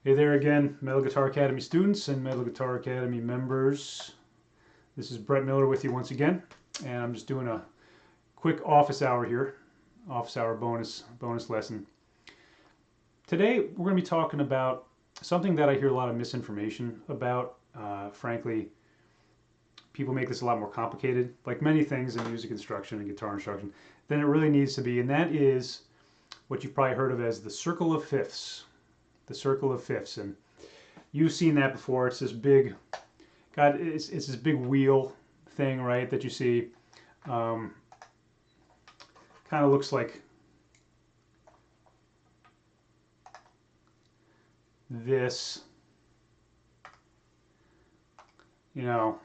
Hey there again, Metal Guitar Academy students and Metal Guitar Academy members. This is Brett Miller with you once again, and I'm just doing a quick office hour here, office hour bonus lesson. Today we're going to be talking about something that I hear a lot of misinformation about. Frankly, people make this a lot more complicated, like many things in music instruction and guitar instruction, than it really needs to be, and that is what you've probably heard of as the circle of fifths. The circle of fifths, and you've seen that before. It's this big, God, it's this big wheel thing, right? That you see. Kind of looks like this. You know,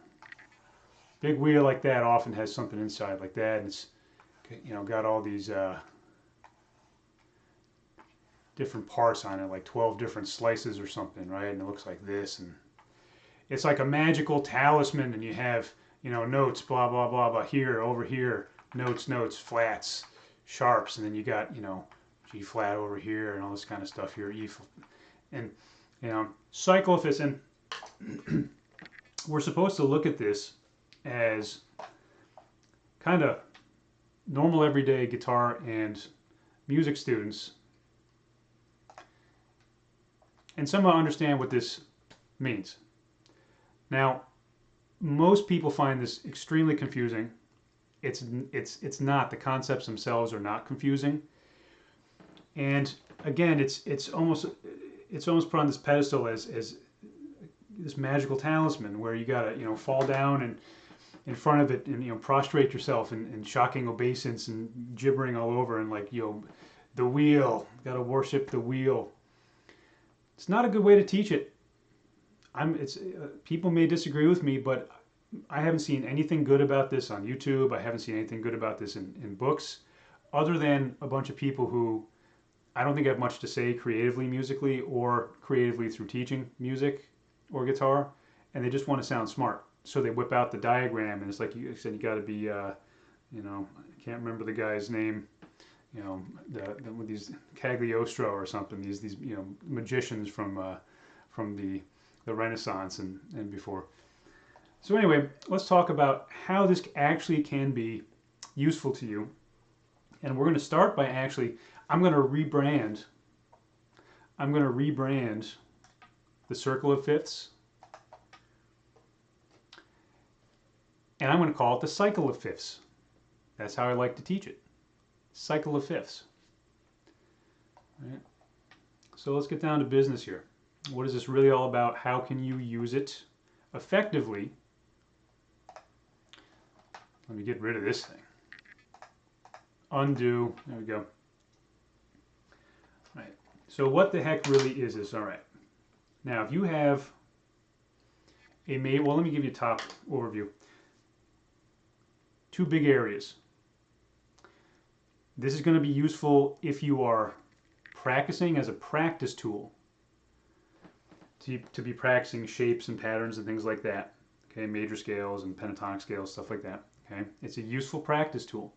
big wheel like that often has something inside like that, and it's got all these different parts on it, like 12 different slices or something, right? And it looks like this, and it's like a magical talisman, and you have, notes, blah, blah, blah, blah, here, over here, notes, flats, sharps, and then you got, G flat over here, and all this kind of stuff here, E, and, cycle of fifths, and we're supposed to look at this as kind of normal everyday guitar and music students and somehow understand what this means. Now, most people find this extremely confusing. It's not. The concepts themselves are not confusing. And again, it's almost put on this pedestal as this magical talisman where you gotta fall down and in front of it and prostrate yourself in shocking obeisance and gibbering all over and the wheel. Gotta worship the wheel. It's not a good way to teach it. People may disagree with me, but I haven't seen anything good about this on YouTube. I haven't seen anything good about this in books, other than a bunch of people who I don't think have much to say creatively, musically, or creatively through teaching music or guitar, and they just want to sound smart. So they whip out the diagram, and it's like you said, you got to be, I can't remember the guy's name. With these Cagliostro or something, these magicians from the Renaissance and before. So anyway, let's talk about how this actually can be useful to you. And we're going to start by I'm going to rebrand the circle of fifths, and I'm going to call it the cycle of fifths. That's how I like to teach it. Cycle of fifths. All right. So let's get down to business here. What is this really all about? How can you use it effectively? Let me get rid of this thing. Undo. There we go. All right. So what the heck really is this? All right. Now, if you have let me give you a top overview. Two big areas. This is going to be useful if you are practicing as a practice tool to be practicing shapes and patterns and things like that. Okay, major scales and pentatonic scales, stuff like that. Okay, it's a useful practice tool.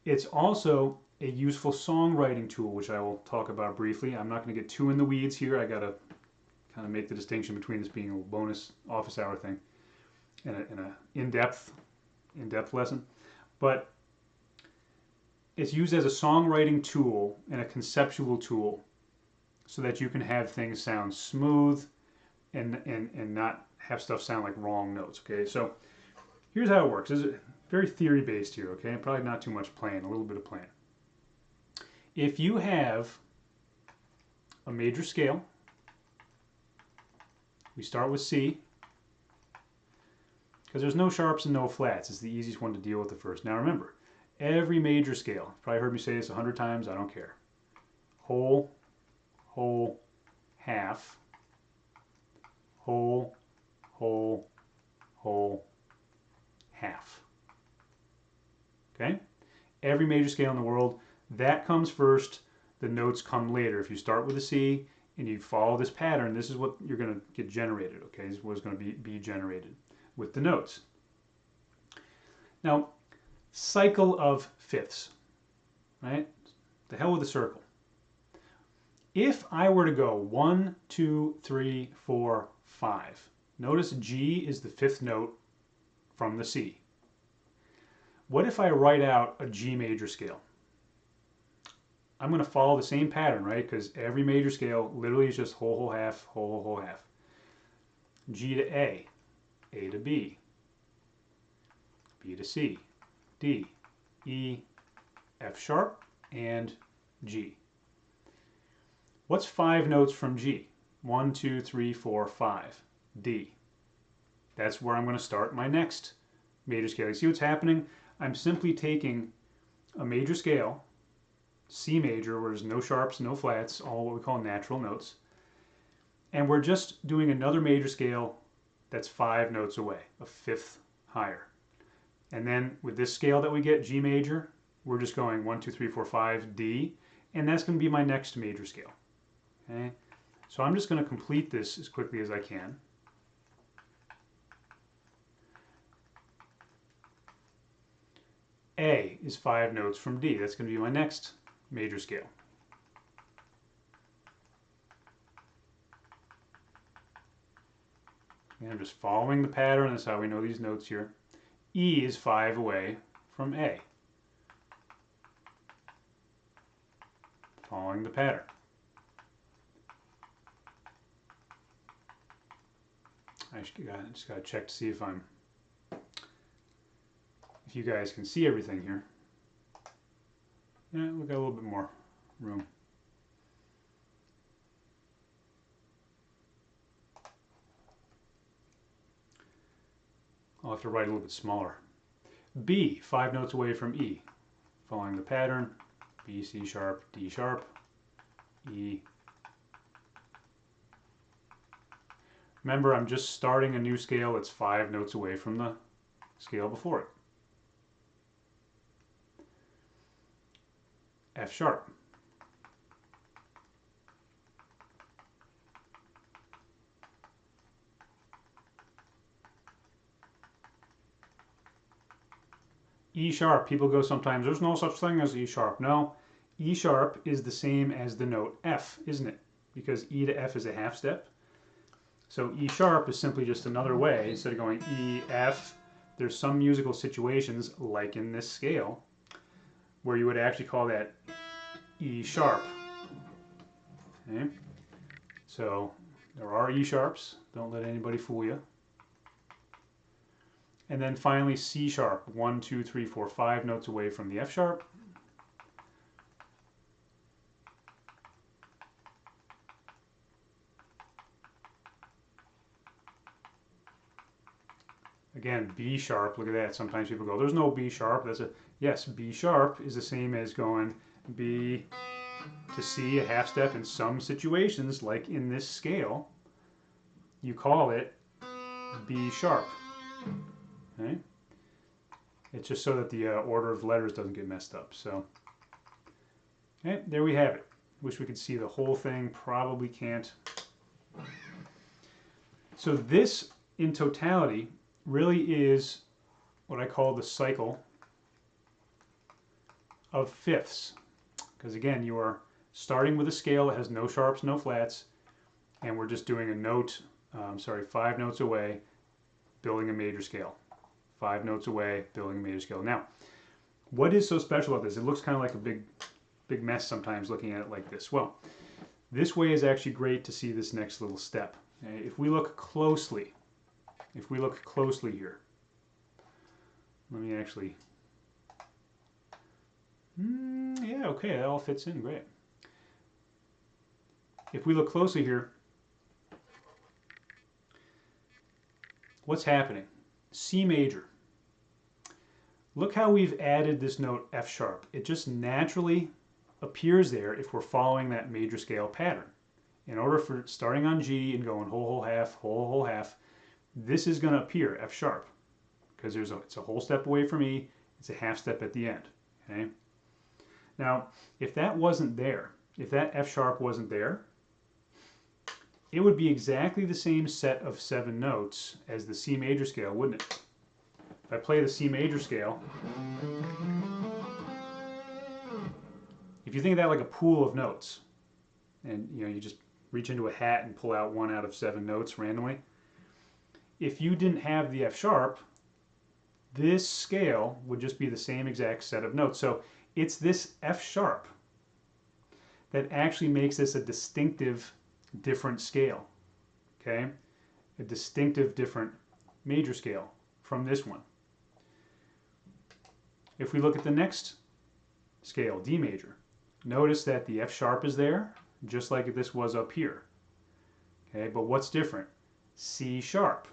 It's also a useful songwriting tool, which I will talk about briefly. I'm not going to get too in the weeds here. I got to kind of make the distinction between this being a bonus office hour thing and an in-depth lesson. But it's used as a songwriting tool and a conceptual tool so that you can have things sound smooth and not have stuff sound like wrong notes. Okay, so here's how it works. This is very theory based here. Okay, probably not too much playing, a little bit of playing. If you have a major scale, we start with C, because there's no sharps and no flats. It's the easiest one to deal with at first. Now remember, every major scale, you've probably heard me say this 100 times, I don't care. Whole, half, whole, half. Okay? Every major scale in the world, that comes first, the notes come later. If you start with a C and you follow this pattern, this is what you're going to get generated, okay? This is what's going to be generated with the notes. Now, cycle of fifths, right? The hell with the circle. If I were to go 1, 2, 3, 4, 5, notice G is the fifth note from the C. What if I write out a G major scale? I'm going to follow the same pattern, right? Because every major scale literally is just whole, whole, half, whole, whole, whole, half. G to A to B, B to C, D, E, F sharp, and G. What's 5 notes from G? 1, 2, 3, 4, 5. D. That's where I'm going to start my next major scale. You see what's happening? I'm simply taking a major scale, C major, where there's no sharps, no flats, all what we call natural notes, and we're just doing another major scale that's 5 notes away, a fifth higher. And then with this scale that we get, G major, we're just going 1, 2, 3, 4, 5, D, and that's going to be my next major scale. Okay? So I'm just going to complete this as quickly as I can. A is 5 notes from D. That's going to be my next major scale. And I'm just following the pattern. That's how we know these notes here. E is 5 away from A. Following the pattern. I just got to check to see if you guys can see everything here. Yeah, we got a little bit more room. I'll have to write a little bit smaller. B, 5 notes away from E. Following the pattern, B, C sharp, D sharp, E. Remember, I'm just starting a new scale that's 5 notes away from the scale before it. F sharp. E sharp, people go sometimes, there's no such thing as E sharp. No, E sharp is the same as the note F, isn't it? Because E to F is a half step. So E sharp is simply just another way, instead of going E, F, there's some musical situations, like in this scale, where you would actually call that E sharp. Okay? So there are E sharps, don't let anybody fool you. And then finally C sharp, 1, 2, 3, 4, 5 notes away from the F sharp. Again, B sharp, look at that. Sometimes people go, there's no B sharp. Yes, B sharp is the same as going B to C, a half step in some situations, like in this scale. You call it B sharp. Okay? It's just so that the order of letters doesn't get messed up. So, okay, there we have it. Wish we could see the whole thing, probably can't. So this, in totality, really is what I call the cycle of fifths. Because again, you are starting with a scale that has no sharps, no flats, and we're just doing a note, 5 notes away, building a major scale. 5 notes away, building a major scale. Now, what is so special about this? It looks kind of like a big mess sometimes looking at it like this. Well, this way is actually great to see this next little step. Okay? If we look closely here, let me actually, yeah, okay, that all fits in, great. If we look closely here, what's happening? C major. Look how we've added this note F sharp. It just naturally appears there if we're following that major scale pattern. In order for starting on G and going whole, whole, half, whole, whole, half, this is going to appear F sharp because it's a whole step away from E, it's a half step at the end. Okay. Now, if that wasn't there, if that F sharp wasn't there, it would be exactly the same set of 7 notes as the C major scale, wouldn't it? If I play the C major scale, if you think of that like a pool of notes, and you just reach into a hat and pull out one out of 7 notes randomly. If you didn't have the F sharp, this scale would just be the same exact set of notes. So it's this F sharp that actually makes this a distinctive different scale, okay? A distinctive different major scale from this one. If we look at the next scale, D major, notice that the F sharp is there, just like this was up here, okay? But what's different? C sharp.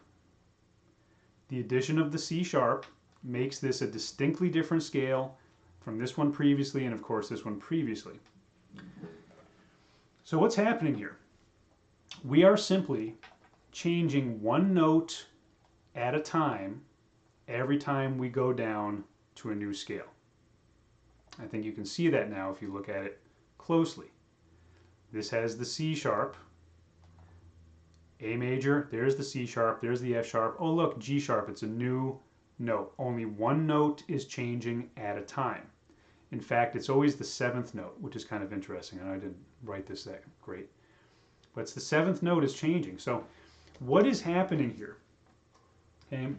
The addition of the C sharp makes this a distinctly different scale from this one previously, and of course this one previously. So what's happening here? We are simply changing one note at a time every time we go down to a new scale. I think you can see that now if you look at it closely. This has the C sharp, A major, there's the C sharp, there's the F sharp. Oh look, G sharp, it's a new note. Only one note is changing at a time. In fact, it's always the 7th note, which is kind of interesting. I know I didn't write this that great. But it's the 7th note is changing. So what is happening here? Okay.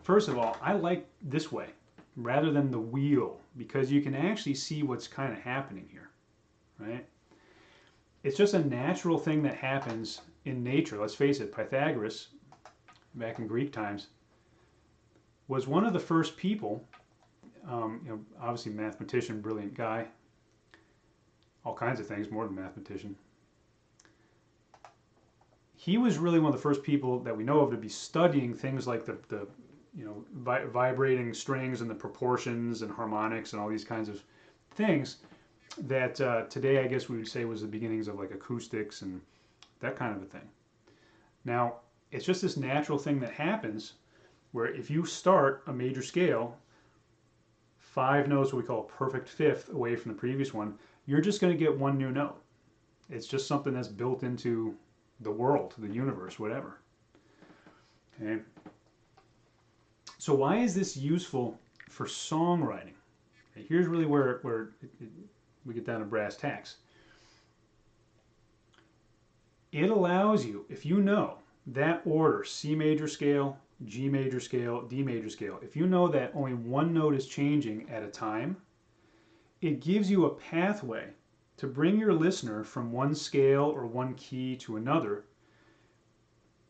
First of all, I like this way rather than the wheel because you can actually see what's kind of happening here, right? It's just a natural thing that happens in nature. Let's face it, Pythagoras, back in Greek times, was one of the first people, obviously mathematician, brilliant guy, all kinds of things, more than mathematician. He was really one of the first people that we know of to be studying things like the vibrating strings and the proportions and harmonics and all these kinds of things that today I guess we would say was the beginnings of like acoustics and that kind of a thing. Now, it's just this natural thing that happens where if you start a major scale 5 notes, what we call a perfect fifth, away from the previous one, you're just going to get one new note. It's just something that's built into the world, the universe, whatever. Okay. So why is this useful for songwriting? Okay, here's really where we get down to brass tacks. It allows you, if you know that order, C major scale, G major scale, D major scale, if you know that only one note is changing at a time, it gives you a pathway to bring your listener from one scale or one key to another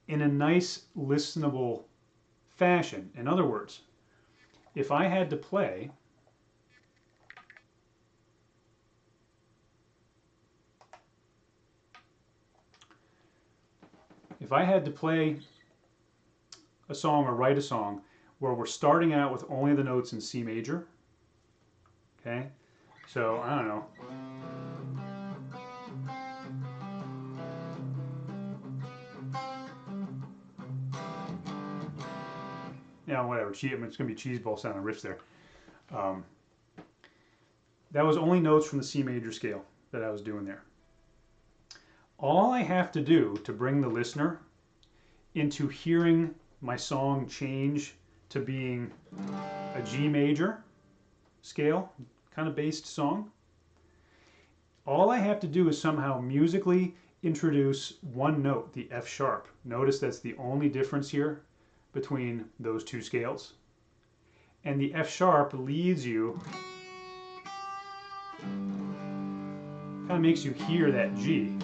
in a nice, listenable fashion. In other words, if I had to play a song or write a song where we're starting out with only the notes in C major, okay? So, I don't know. Yeah, whatever. It's going to be cheese ball sounding riffs there. That was only notes from the C major scale that I was doing there. All I have to do to bring the listener into hearing my song change to being a G major scale kind of based song, all I have to do is somehow musically introduce one note, the F sharp. Notice that's the only difference here between those two scales. And the F sharp leads you, kind of makes you hear that G.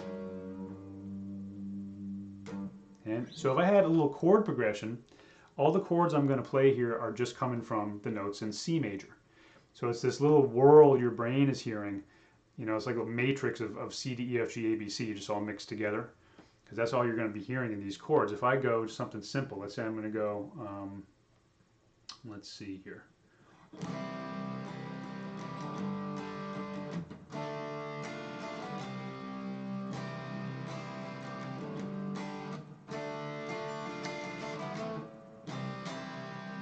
And so if I had a little chord progression, all the chords I'm going to play here are just coming from the notes in C major. So it's this little whirl your brain is hearing. It's like a matrix of C, D, E, F, G, A, B, C, just all mixed together. Because that's all you're going to be hearing in these chords. If I go to something simple, let's say I'm going to go, let's see here.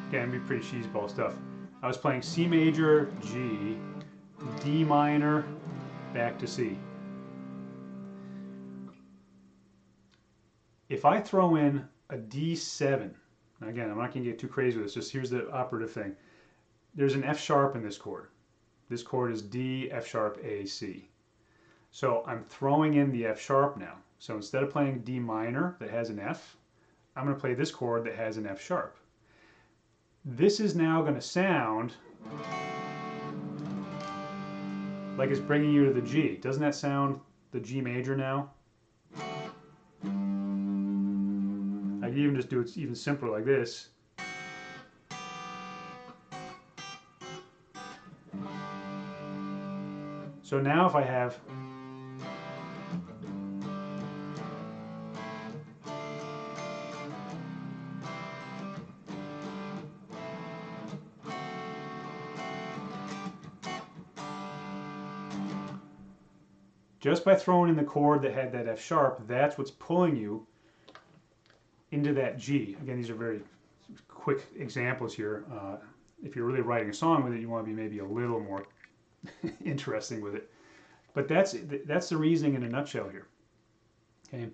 Okay, I'm going to be pretty cheeseball stuff. I was playing C major, G, D minor, back to C. If I throw in a D7, again, I'm not going to get too crazy with this, just here's the operative thing. There's an F sharp in this chord. This chord is D, F sharp, A, C. So I'm throwing in the F sharp now. So instead of playing D minor that has an F, I'm going to play this chord that has an F sharp. This is now going to sound like it's bringing you to the G. Doesn't that sound the G major now? I can even just do it even simpler like this. So now if I have just by throwing in the chord that had that F sharp, that's what's pulling you into that G. Again, these are very quick examples here. If you're really writing a song with it, you want to be maybe a little more interesting with it. But that's the reasoning in a nutshell here. Okay,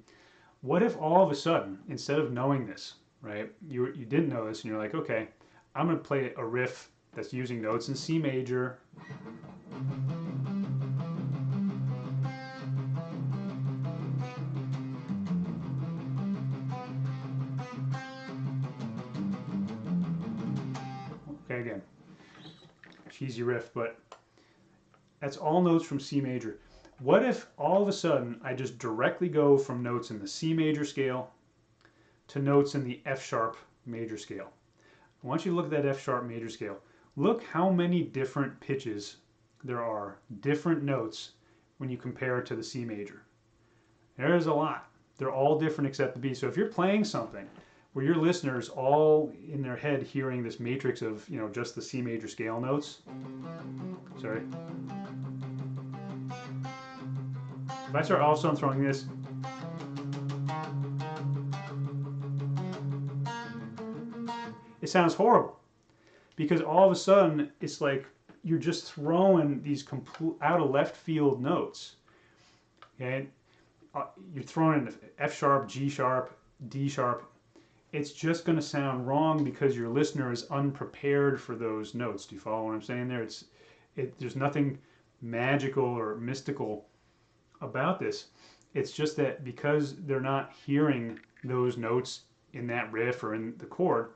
what if all of a sudden, instead of knowing this, right, you didn't know this, and you're like, okay, I'm going to play a riff that's using notes in C major. Okay, again, cheesy riff, but that's all notes from C major. What if all of a sudden I just directly go from notes in the C major scale to notes in the F sharp major scale? I want you to look at that F sharp major scale. Look how many different pitches there are, different notes when you compare it to the C major. There's a lot. They're all different except the B. So if you're playing something where your listeners all in their head hearing this matrix of, you know, just the C major scale notes, sorry. If I start all of a sudden throwing this, it sounds horrible because all of a sudden it's like you're just throwing these complete out of left field notes. Okay, you're throwing in F sharp, G sharp, D sharp. It's just going to sound wrong because your listener is unprepared for those notes. Do you follow what I'm saying there? There's nothing magical or mystical about this. It's just that because they're not hearing those notes in that riff or in the chord,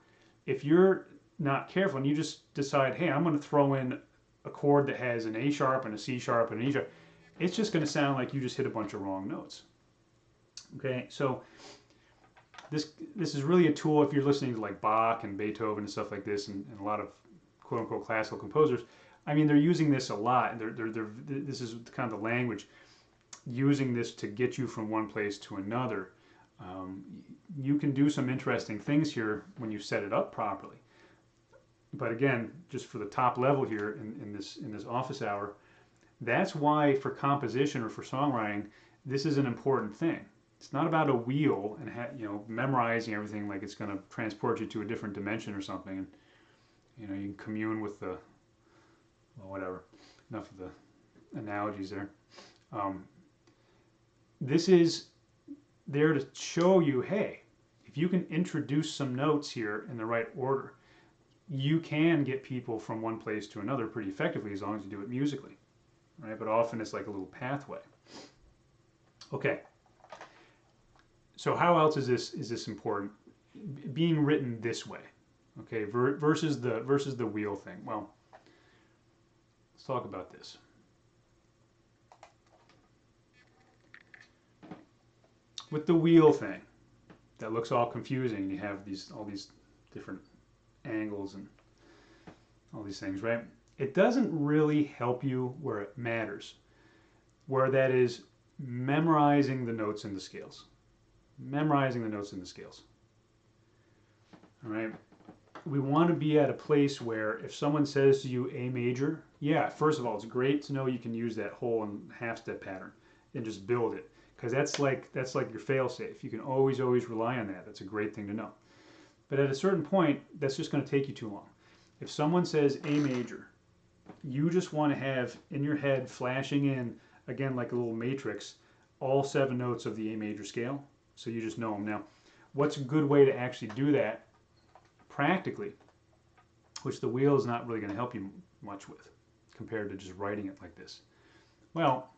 if you're not careful and you just decide, hey, I'm going to throw in a chord that has an A sharp and a C sharp and an E sharp, it's just going to sound like you just hit a bunch of wrong notes. Okay, so this is really a tool if you're listening to like Bach and Beethoven and stuff like this, and a lot of quote unquote classical composers. I mean, they're using this a lot. This is kind of the language, using this to get you from one place to another. You can do some interesting things here when you set it up properly. But again, just for the top level here in this office hour, that's why for composition or for songwriting, this is an important thing. It's not about a wheel and memorizing everything like it's going to transport you to a different dimension or something. And you can commune with the, well, whatever. Enough of the analogies there. This is there to show you, hey, if you can introduce some notes here in the right order, you can get people from one place to another pretty effectively as long as you do it musically, right? But often it's like a little pathway. Okay. So how else is this important? Being written this way, okay, versus the wheel thing. Well, let's talk about this. With the wheel thing, that looks all confusing. You have all these different angles and all these things, right? It doesn't really help you where it matters, where that is memorizing the notes and the scales. Memorizing the notes and the scales. All right. We want to be at a place where if someone says to you A major, yeah, first of all, it's great to know you can use that whole and half step pattern and just build it, because that's like your fail safe. You can always rely on that. That's a great thing to know. But at a certain point, that's just going to take you too long. If someone says A major, you just want to have in your head flashing in, again, like a little matrix, all 7 notes of the A major scale. So you just know them. Now, what's a good way to actually do that practically, which the wheel is not really going to help you much with compared to just writing it like this? Well,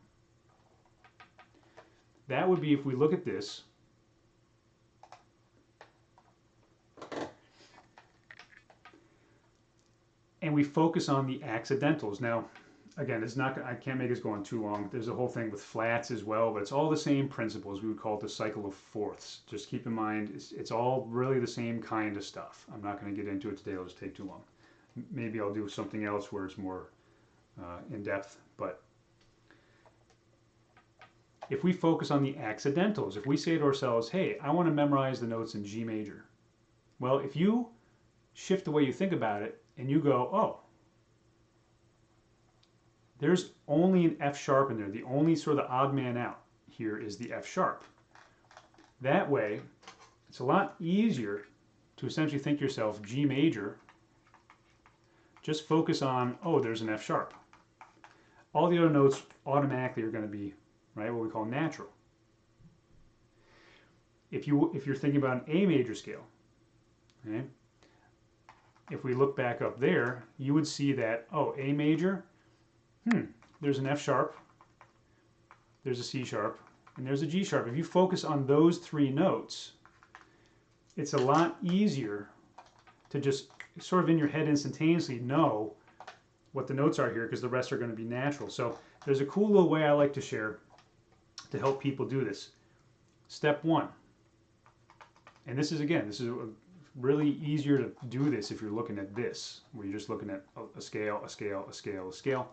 That would be if we look at this. And we focus on the accidentals. Now, again, it's not. I can't make this go on too long. There's a whole thing with flats as well, but it's all the same principles. We would call it the cycle of fourths. Just keep in mind, it's all really the same kind of stuff. I'm not going to get into it today. It'll just take too long. Maybe I'll do something else where it's more in depth. But if we focus on the accidentals, if we say to ourselves, hey, I want to memorize the notes in G major. Well, if you shift the way you think about it, and you go, oh, there's only an F sharp in there. The only sort of the odd man out here is the F sharp. That way, it's a lot easier to essentially think yourself G major. Just focus on, oh, there's an F sharp. All the other notes automatically are going to be, right, what we call natural. If you're thinking about an A major scale, okay, if we look back up there, you would see that, oh, A major, there's an F sharp, there's a C sharp, and there's a G sharp. If you focus on those three notes, it's a lot easier to just sort of in your head instantaneously know what the notes are here, because the rest are going to be natural. So there's a cool little way I like to share to help people do this. Step one, and this is really easier to do this if you're looking at this, where you're just looking at a scale, a scale, a scale, a scale.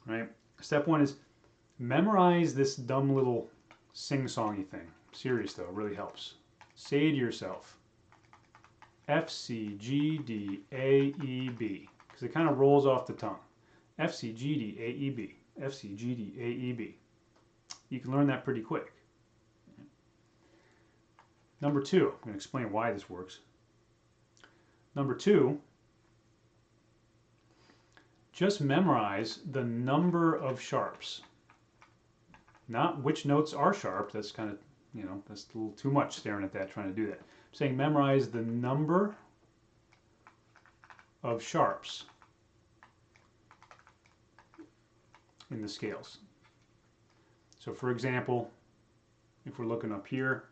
Right? Step one is memorize this dumb little sing-songy thing. Serious though, it really helps. Say to yourself, F, C, G, D, A, E, B, because it kind of rolls off the tongue. F, C, G, D, A, E, B. F, C, G, D, A, E, B. You can learn that pretty quick. Number two, I'm going to explain why this works. Number two, just memorize the number of sharps. Not which notes are sharp. That's kind of, that's a little too much staring at that, trying to do that. I'm saying memorize the number of sharps in the scales. So for example, if we're looking up here,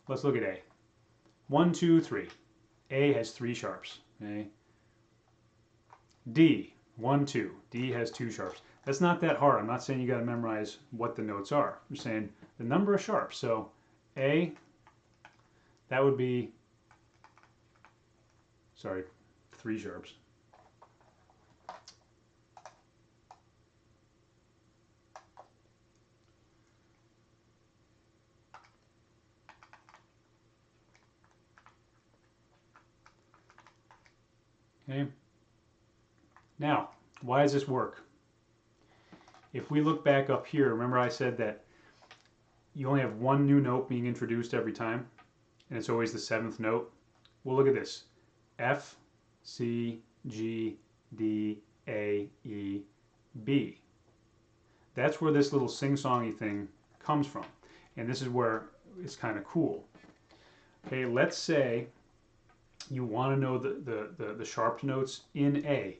let's look at A. 1, 2, 3. A has 3 sharps. Okay. D, 1, 2. D has 2 sharps. That's not that hard. I'm not saying you got to memorize what the notes are. I'm saying the number of sharps. So A, that would be, 3 sharps. Okay. Now, why does this work? If we look back up here, remember I said that you only have one new note being introduced every time, and it's always the 7th note. Well, look at this. F, C, G, D, A, E, B. That's where this little sing-songy thing comes from. And this is where it's kind of cool. Okay, let's say you want to know the sharp notes in A.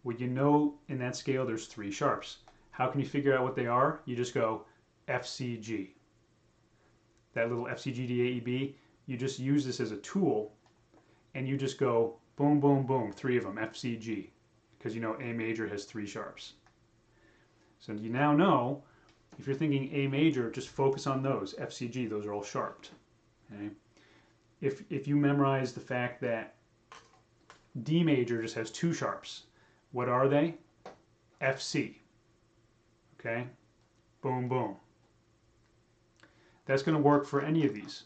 Well, you know in that scale there's 3 sharps. How can you figure out what they are? You just go F, C, G. That little F, C, G, D, A, E, B, you just use this as a tool, and you just go boom, boom, boom, 3 of them, F, C, G, because you know A major has 3 sharps. So you now know, if you're thinking A major, just focus on those, F, C, G, those are all sharped. Okay? If you memorize the fact that D major just has 2 sharps, what are they? F, C. Okay? Boom, boom. That's going to work for any of these.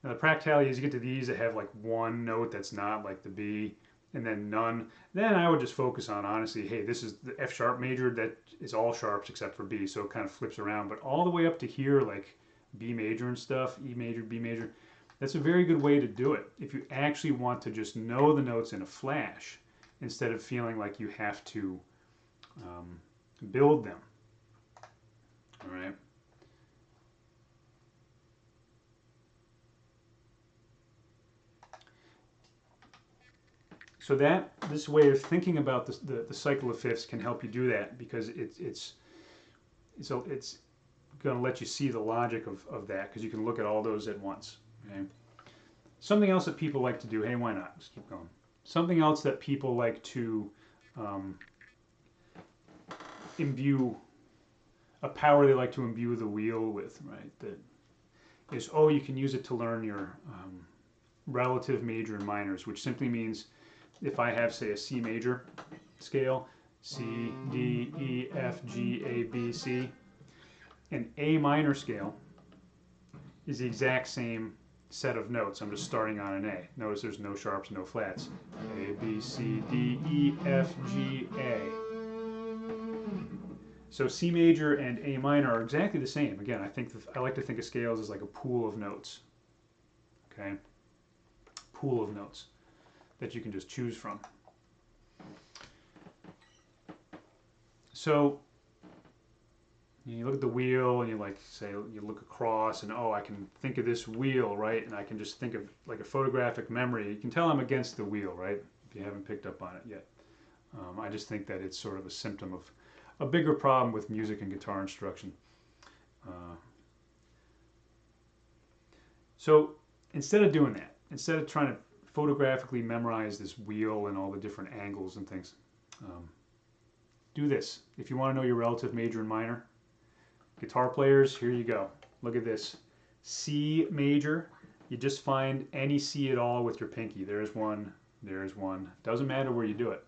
Now the practicality is you get to these that have like one note that's not, like the B, and then none. Then I would just focus on, honestly, hey, this is the F sharp major that is all sharps except for B, so it kind of flips around. But all the way up to here, like B major and stuff, E major, B major, that's a very good way to do it if you actually want to just know the notes in a flash instead of feeling like you have to build them. All right. So this way of thinking about the cycle of fifths can help you do that, because it's going to let you see the logic of that, because you can look at all those at once. Okay? Something else that people like to do, hey, why not? Just keep going. Something else that people like to imbue, a power they like to imbue the wheel with, right? That is, oh, you can use it to learn your relative major and minors, which simply means if I have, say, a C major scale, C, D, E, F, G, A, B, C, an A minor scale is the exact same set of notes. I'm just starting on an A. Notice there's no sharps, no flats. A, B, C, D, E, F, G, A. So C major and A minor are exactly the same. Again, I like to think of scales as like a pool of notes. Okay? Pool of notes that you can just choose from. So you look at the wheel and you you look across and, oh, I can think of this wheel, right? And I can just think of like a photographic memory. You can tell I'm against the wheel, right? If you haven't picked up on it yet. I just think that it's sort of a symptom of a bigger problem with music and guitar instruction. So instead of doing that, instead of trying to photographically memorize this wheel and all the different angles and things, do this. If you want to know your relative major and minor, guitar players, here you go. Look at this. C major, you just find any C at all with your pinky. There's one, there's one. Doesn't matter where you do it.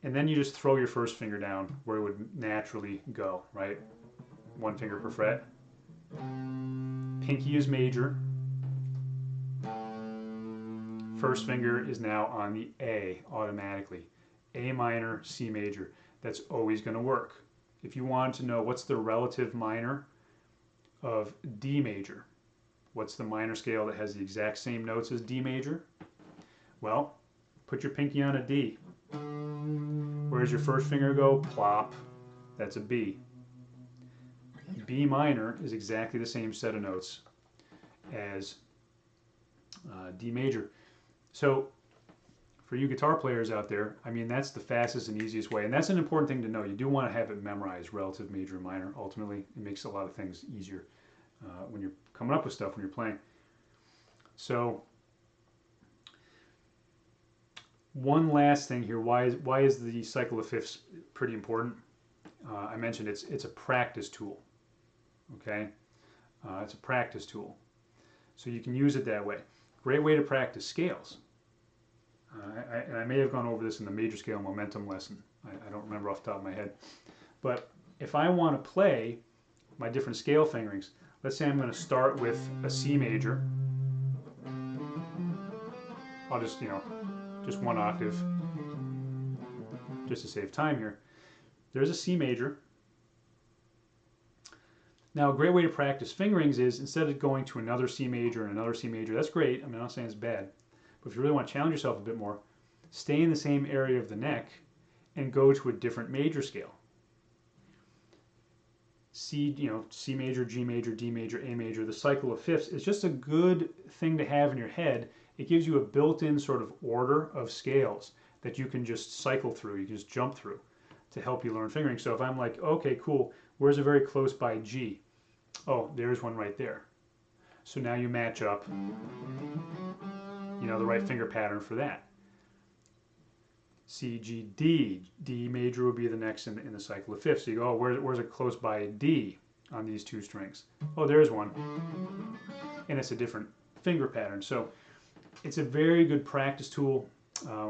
And then you just throw your first finger down where it would naturally go, right? One finger per fret. Pinky is major. First finger is now on the A automatically. A minor, C major. That's always going to work. If you want to know what's the relative minor of D major, what's the minor scale that has the exact same notes as D major? Well, put your pinky on a D. Where does your first finger go? Plop. That's a B. B minor is exactly the same set of notes as D major. So for you guitar players out there, I mean, that's the fastest and easiest way. And that's an important thing to know. You do want to have it memorized, relative major and minor. Ultimately, it makes a lot of things easier when you're coming up with stuff, when you're playing. So one last thing here, why is the cycle of fifths pretty important? I mentioned it's a practice tool, okay? It's a practice tool. So you can use it that way. Great way to practice scales. And I may have gone over this in the major scale momentum lesson. I don't remember off the top of my head. But if I want to play my different scale fingerings, let's say I'm going to start with a C major. I'll just, just one octave, just to save time here. There's a C major. Now, a great way to practice fingerings is, instead of going to another C major and another C major, that's great. I mean, I'm not saying it's bad. But if you really want to challenge yourself a bit more, stay in the same area of the neck and go to a different major scale. C, C major, G major, D major, A major. The cycle of fifths is just a good thing to have in your head. It gives you a built-in sort of order of scales that you can just cycle through, you can just jump through to help you learn fingering. So if I'm like, okay, cool, where's a very close by G? Oh, there's one right there. So now you match up, the right finger pattern for that. C, G, D. D major would be the next in the cycle of fifths. So you go, oh, where's a close by D on these two strings? Oh, there's one. And it's a different finger pattern. So it's a very good practice tool.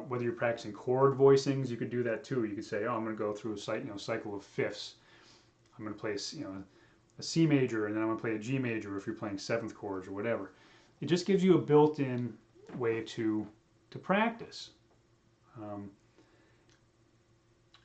Whether you're practicing chord voicings, you could do that too. You could say, oh, I'm going to go through a cycle of fifths. I'm going to play a C major, and then I'm going to play a G major if you're playing seventh chords or whatever. It just gives you a built-in way to practice.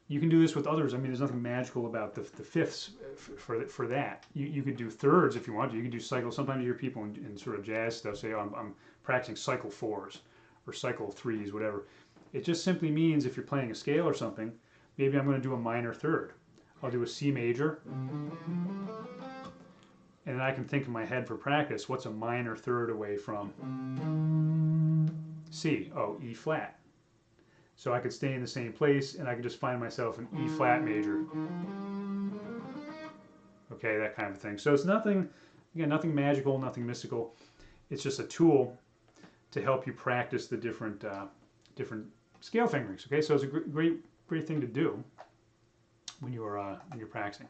You can do this with others. I mean, there's nothing magical about the fifths for that. You could do thirds if you want to. You can do cycles. Sometimes you hear people in sort of jazz stuff say, oh, I'm practicing cycle fours or cycle threes, whatever. It just simply means if you're playing a scale or something, maybe I'm going to do a minor third. I'll do a C major, and then I can think in my head for practice, what's a minor third away from C? Oh, E flat. So I could stay in the same place and I could just find myself in E flat major. Okay, that kind of thing. So it's nothing, again, nothing magical, nothing mystical. It's just a tool to help you practice the different scale fingerings. Okay, so it's a great thing to do when you're practicing.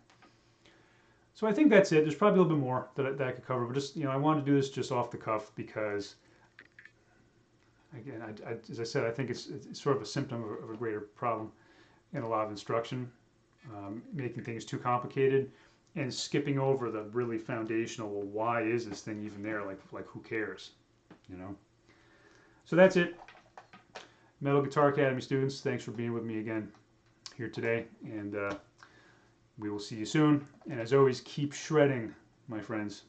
So I think that's it. There's probably a little bit more that I could cover, but just, I wanted to do this just off the cuff because, again, as I said, I think it's sort of a symptom of a greater problem in a lot of instruction, making things too complicated and skipping over the really foundational, well, why is this thing even there? Like who cares, So that's it. Metal Guitar Academy students, thanks for being with me again here today, and we will see you soon. And as always, keep shredding, my friends.